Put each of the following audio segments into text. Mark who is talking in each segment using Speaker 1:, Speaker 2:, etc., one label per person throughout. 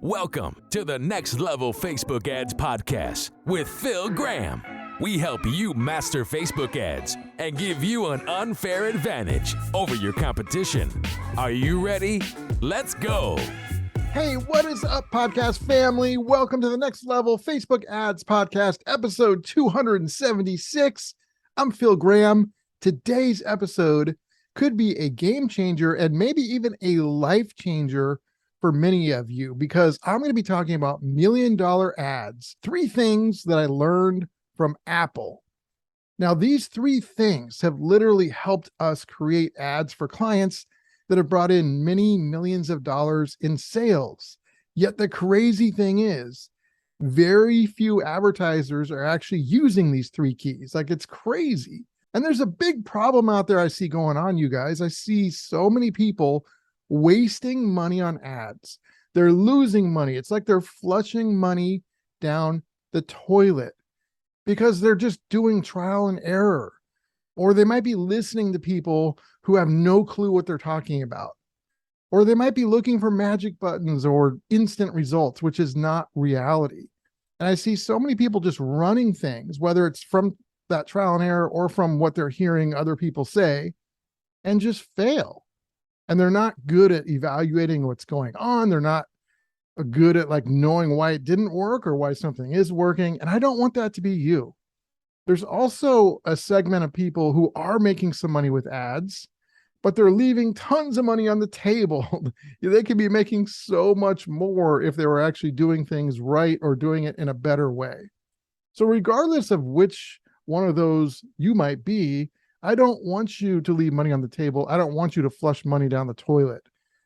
Speaker 1: Welcome to the Next Level Facebook Ads Podcast with Phil Graham. We help you master Facebook ads and give you an unfair advantage over your competition. Are you ready? Let's go.
Speaker 2: Hey, what is up, podcast family? Welcome to the Next Level Facebook Ads Podcast, episode 276. I'm Phil Graham. Today's episode could be a game changer and maybe even a life changer for many of you, because I'm going to be talking about $1 million ads. 3 things that I learned from Apple. Now, these 3 things have literally helped us create ads for clients that have brought in many millions of dollars in sales. Yet the crazy thing is, very few advertisers are actually using these 3 keys. Like, it's crazy. And there's a big problem out there I see going on, you guys. I see so many people wasting money on ads. They're losing money. It's like they're flushing money down the toilet because they're just doing trial and error. Or they might be listening to people who have no clue what they're talking about. Or they might be looking for magic buttons or instant results, which is not reality. And I see so many people just running things, whether it's from that trial and error or from what they're hearing other people say, and just fail. And they're not good at evaluating what's going on. They're not good at knowing why it didn't work or why something is working. And I don't want that to be you. There's also a segment of people who are making some money with ads, but they're leaving tons of money on the table. They could be making so much more if they were actually doing things right or doing it in a better way. So regardless of which one of those you might be, I don't want you to leave money on the table. I don't want you to flush money down the toilet.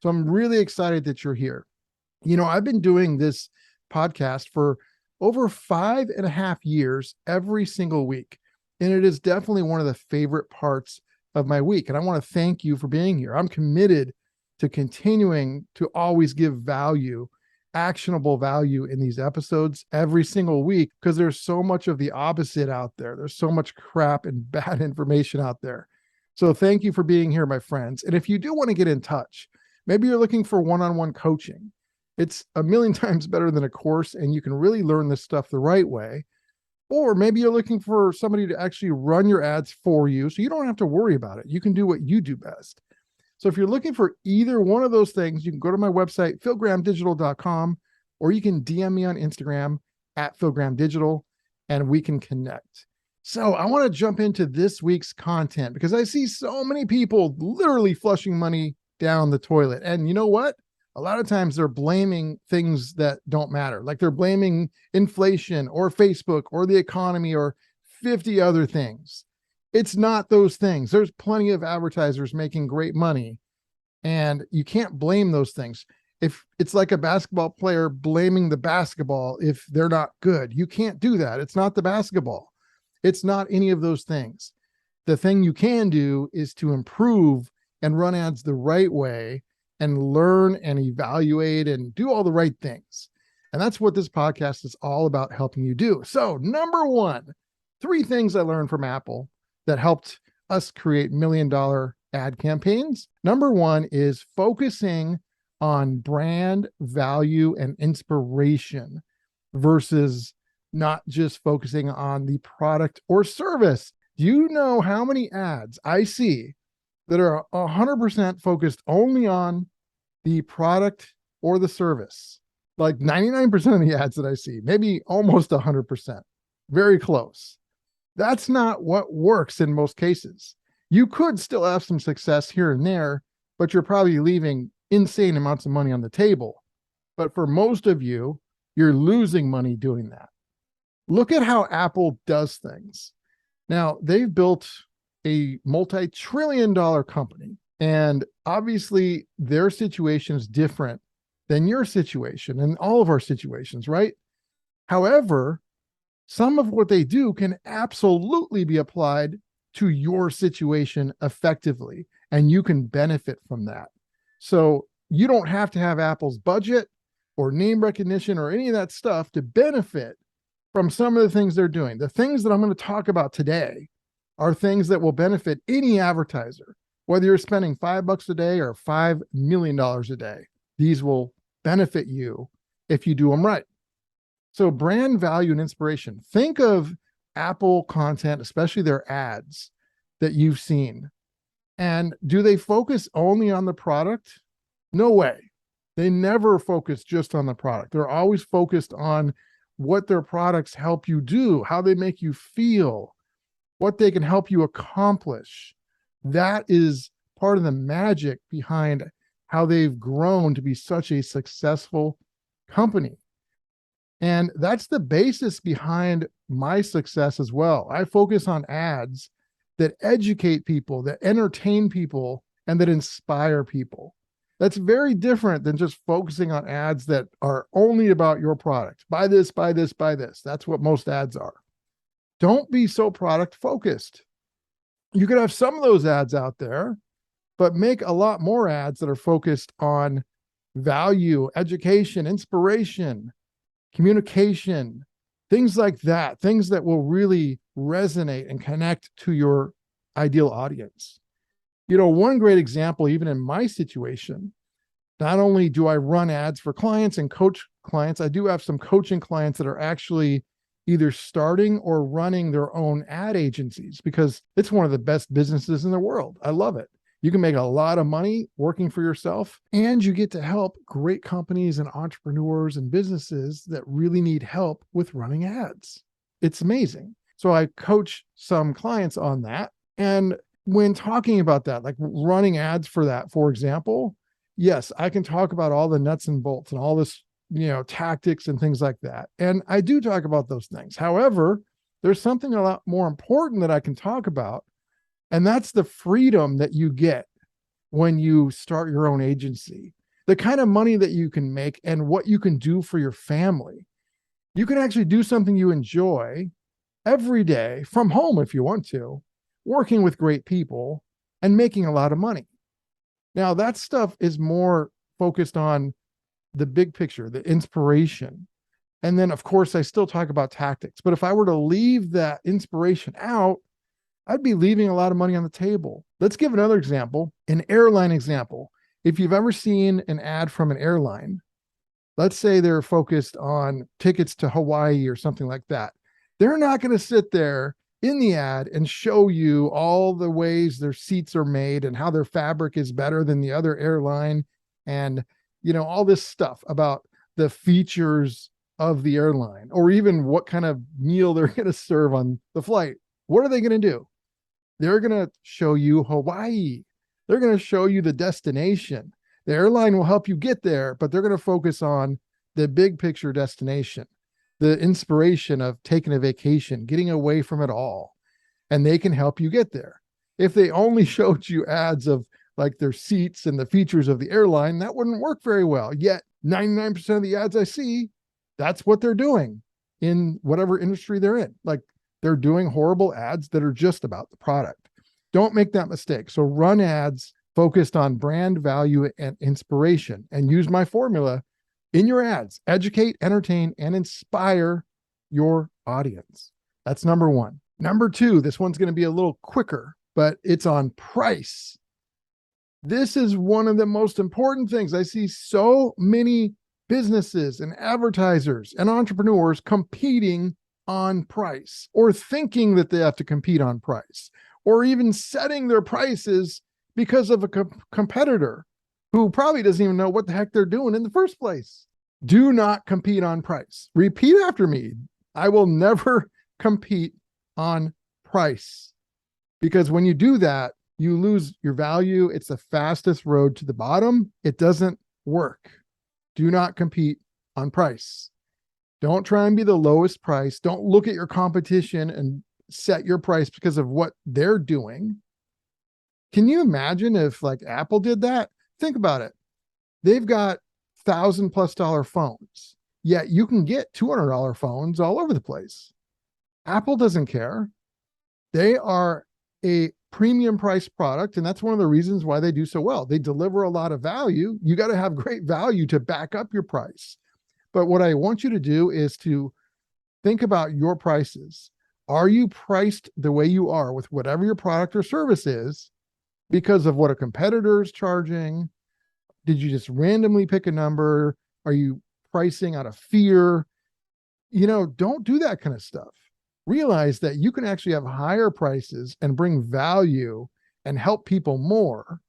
Speaker 2: So I'm really excited that you're here. You know, I've been doing this podcast for over 5.5 years, every single week. And it is definitely one of the favorite parts of my week. And I want to thank you for being here. I'm committed to continuing to always give value, actionable value in these episodes every single week, because there's so much of the opposite out there. There's so much crap and bad information out there. So thank you for being here, my friends. And if you do want to get in touch, maybe you're looking for one-on-one coaching. It's a million times better than a course, and you can really learn this stuff the right way. Or maybe you're looking for somebody to actually run your ads for you, so you don't have to worry about it. You can do what you do best. So if you're looking for either one of those things, you can go to my website, philgrahamdigital.com, or you can DM me on Instagram at philgrahamdigital, and we can connect. So I want to jump into this week's content because I see so many people literally flushing money down the toilet. And you know what? A lot of times they're blaming things that don't matter. Like they're blaming inflation or Facebook or the economy or 50 other things. It's not those things. There's plenty of advertisers making great money, and you can't blame those things. If it's like a basketball player blaming the basketball if they're not good, you can't do that. It's not the basketball. It's not any of those things. The thing you can do is to improve and run ads the right way and learn and evaluate and do all the right things. And that's what this podcast is all about, helping you do. So number 1, 3 things I learned from Apple that helped us create $1 million ad campaigns. Number 1 is focusing on brand value and inspiration versus not just focusing on the product or service. Do you know how many ads I see that are 100% focused only on the product or the service? Like 99% of the ads that I see, maybe almost 100%, very close. That's not what works in most cases. You could still have some success here and there, but you're probably leaving insane amounts of money on the table. But for most of you, you're losing money doing that. Look at how Apple does things. Now, they've built a multi-trillion-dollar company, and obviously their situation is different than your situation and all of our situations, right? However, some of what they do can absolutely be applied to your situation effectively, and you can benefit from that. So you don't have to have Apple's budget or name recognition or any of that stuff to benefit from some of the things they're doing. The things that I'm going to talk about today are things that will benefit any advertiser, whether you're spending $5 a day or $5 million a day. These will benefit you if you do them right. So brand value and inspiration. Think of Apple content, especially their ads that you've seen. And do they focus only on the product? No way. They never focus just on the product. They're always focused on what their products help you do, how they make you feel, what they can help you accomplish. That is part of the magic behind how they've grown to be such a successful company. And that's the basis behind my success as well. I focus on ads that educate people, that entertain people, and that inspire people. That's very different than just focusing on ads that are only about your product. Buy this, buy this, buy this. That's what most ads are. Don't be so product focused. You could have some of those ads out there, but make a lot more ads that are focused on value, education, inspiration, communication, things like that, things that will really resonate and connect to your ideal audience. You know, one great example, even in my situation, not only do I run ads for clients and coach clients, I do have some coaching clients that are actually either starting or running their own ad agencies because it's one of the best businesses in the world. I love it. You can make a lot of money working for yourself, and you get to help great companies and entrepreneurs and businesses that really need help with running ads. It's amazing. So I coach some clients on that. And when talking about that, like running ads for that, for example, yes, I can talk about all the nuts and bolts and all this, tactics and things like that. And I do talk about those things. However, there's something a lot more important that I can talk about. And that's the freedom that you get when you start your own agency, the kind of money that you can make and what you can do for your family. You can actually do something you enjoy every day from home if you want to, working with great people and making a lot of money. Now, that stuff is more focused on the big picture, the inspiration. And then, of course, I still talk about tactics. But if I were to leave that inspiration out, I'd be leaving a lot of money on the table. Let's give another example, an airline example. If you've ever seen an ad from an airline, let's say they're focused on tickets to Hawaii or something like that. They're not going to sit there in the ad and show you all the ways their seats are made and how their fabric is better than the other airline and, all this stuff about the features of the airline or even what kind of meal they're going to serve on the flight. What are they going to do? They're going to show you Hawaii. They're going to show you the destination. The airline will help you get there, but they're going to focus on the big picture destination, the inspiration of taking a vacation, getting away from it all, and they can help you get there. If they only showed you ads of like their seats and the features of the airline, that wouldn't work very well. Yet 99% of the ads I see, that's what they're doing in whatever industry they're in. Like they're doing horrible ads that are just about the product. Don't make that mistake. So run ads focused on brand value and inspiration and use my formula in your ads. Educate, entertain, and inspire your audience. That's number one. Number two, this one's going to be a little quicker, but it's on price. This is one of the most important things. I see so many businesses and advertisers and entrepreneurs competing on price or thinking that they have to compete on price or even setting their prices because of a competitor who probably doesn't even know what the heck they're doing in the first place. Do not compete on price. Repeat after me. I will never compete on price because when you do that, you lose your value. It's the fastest road to the bottom. It doesn't work. Do not compete on price. Don't try and be the lowest price. Don't look at your competition and set your price because of what they're doing. Can you imagine if like Apple did that? Think about it. They've got $1,000+ phones, yet you can get $200 phones all over the place. Apple doesn't care. They are a premium price product, and that's one of the reasons why they do so well. They deliver a lot of value. You got to have great value to back up your price. But what I want you to do is to think about your prices. Are you priced the way you are with whatever your product or service is because of what a competitor is charging? Did you just randomly pick a number? Are you pricing out of fear. Don't do that kind of stuff. Realize that you can actually have higher prices and bring value and help people more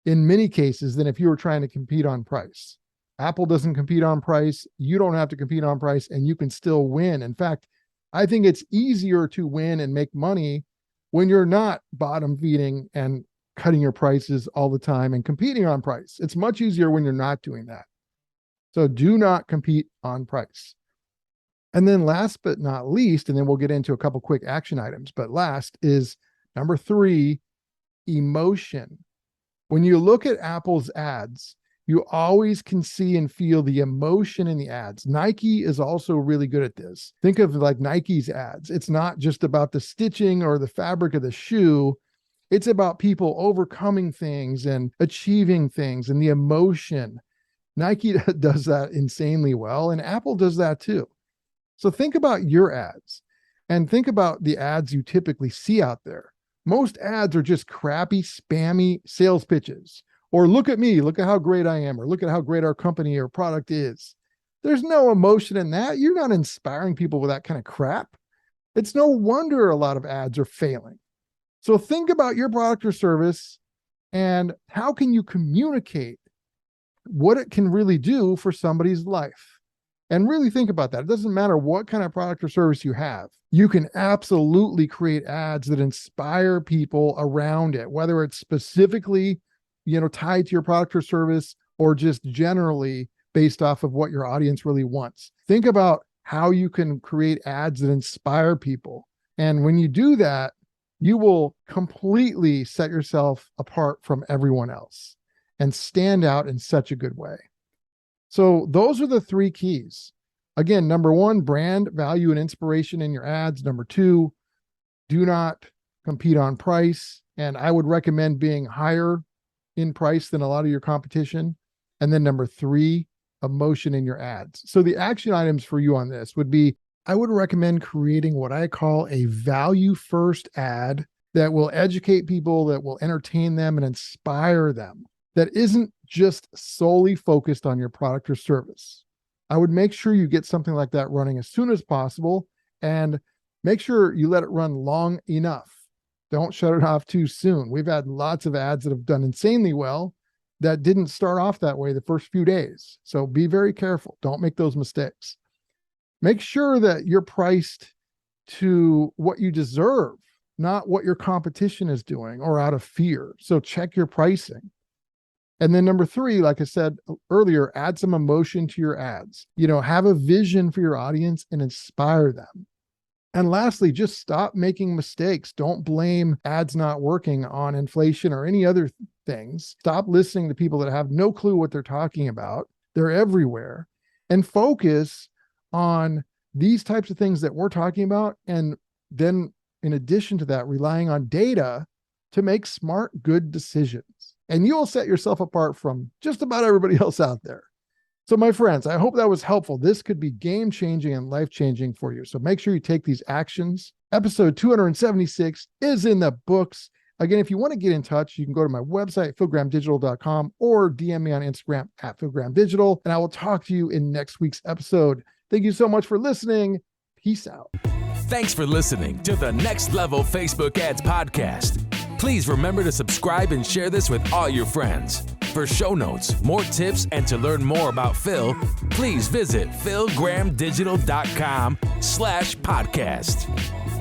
Speaker 2: in many cases than if you were trying to compete on price. Apple doesn't compete on price. You don't have to compete on price, and you can still win. In fact, I think it's easier to win and make money when you're not bottom feeding and cutting your prices all the time and competing on price. It's much easier when you're not doing that. So do not compete on price. And then last but not least, and then we'll get into a couple quick action items, but last is number 3, emotion. When you look at Apple's ads, you always can see and feel the emotion in the ads. Nike is also really good at this. Think of like Nike's ads. It's not just about the stitching or the fabric of the shoe. It's about people overcoming things and achieving things and the emotion. Nike does that insanely well, and Apple does that too. So think about your ads and think about the ads you typically see out there. Most ads are just crappy, spammy sales pitches. Or look at me, look at how great I am, or look at how great our company or product is. There's no emotion in that. You're not inspiring people with that kind of crap. It's no wonder a lot of ads are failing. So think about your product or service and how can you communicate what it can really do for somebody's life. And really think about that. It doesn't matter what kind of product or service you have. You can absolutely create ads that inspire people around it, whether it's specifically, tied to your product or service or just generally based off of what your audience really wants. Think about how you can create ads that inspire people. And when you do that, you will completely set yourself apart from everyone else and stand out in such a good way. So those are the 3 keys. Again, number 1, brand value and inspiration in your ads. Number 2, do not compete on price. And I would recommend being higher in price than a lot of your competition. And then number 3, emotion in your ads. So the action items for you on this would be, I would recommend creating what I call a value first ad that will educate people, that will entertain them and inspire them, that isn't just solely focused on your product or service. I would make sure you get something like that running as soon as possible and make sure you let it run long enough. Don't shut it off too soon. We've had lots of ads that have done insanely well that didn't start off that way the first few days. So be very careful. Don't make those mistakes. Make sure that you're priced to what you deserve, not what your competition is doing or out of fear. So check your pricing. And then number 3, like I said earlier, add some emotion to your ads. Have a vision for your audience and inspire them. And lastly, just stop making mistakes. Don't blame ads not working on inflation or any other things. Stop listening to people that have no clue what they're talking about. They're everywhere. And focus on these types of things that we're talking about. And then in addition to that, relying on data to make smart, good decisions. And you'll set yourself apart from just about everybody else out there. So my friends, I hope that was helpful. This could be game-changing and life-changing for you. So make sure you take these actions. Episode 276 is in the books. Again, if you want to get in touch, you can go to my website, philgrahamdigital.com, or DM me on Instagram at philgrahamdigital, and I will talk to you in next week's episode. Thank you so much for listening. Peace out.
Speaker 1: Thanks for listening to the Next Level Facebook Ads Podcast. Please remember to subscribe and share this with all your friends. For show notes, more tips, and to learn more about Phil, please visit philgrahamdigital.com/podcast.